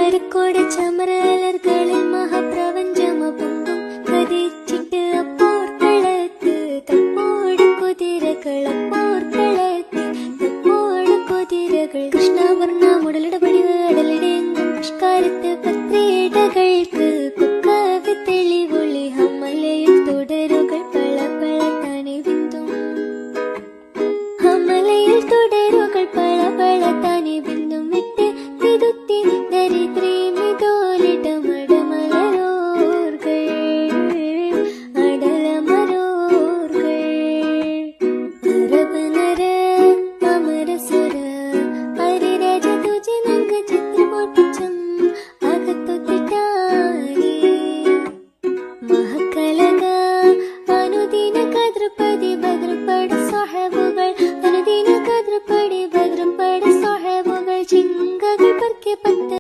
കരക്കോട് ചമരലർകളിൽ മഹാപ്രപഞ്ചമപൊങ്കും കതിച്ചിട്ട് അപ്പോർക്കളത്ത് തപ്പോട് കുതിരകളപ്പോർക്കളത്ത് തപ്പോട് കുതിരകൾ കൃഷ്ണവർണ്ണ മുടലിടപടിവ് അടലിടെങ്കും പുഷ്കാരത്ത് പത്രേടകൾക്ക് കൊക്കവി തെളിവൊളി ഹമലയിൽ തുടരുകൾ പള പള തനി ബിന്ദും ഹമലയിൽ തുടരുകൾ പള പള തനി ബിന്ദും വിട്ട് തിരുത്തി ദരിദ്രേ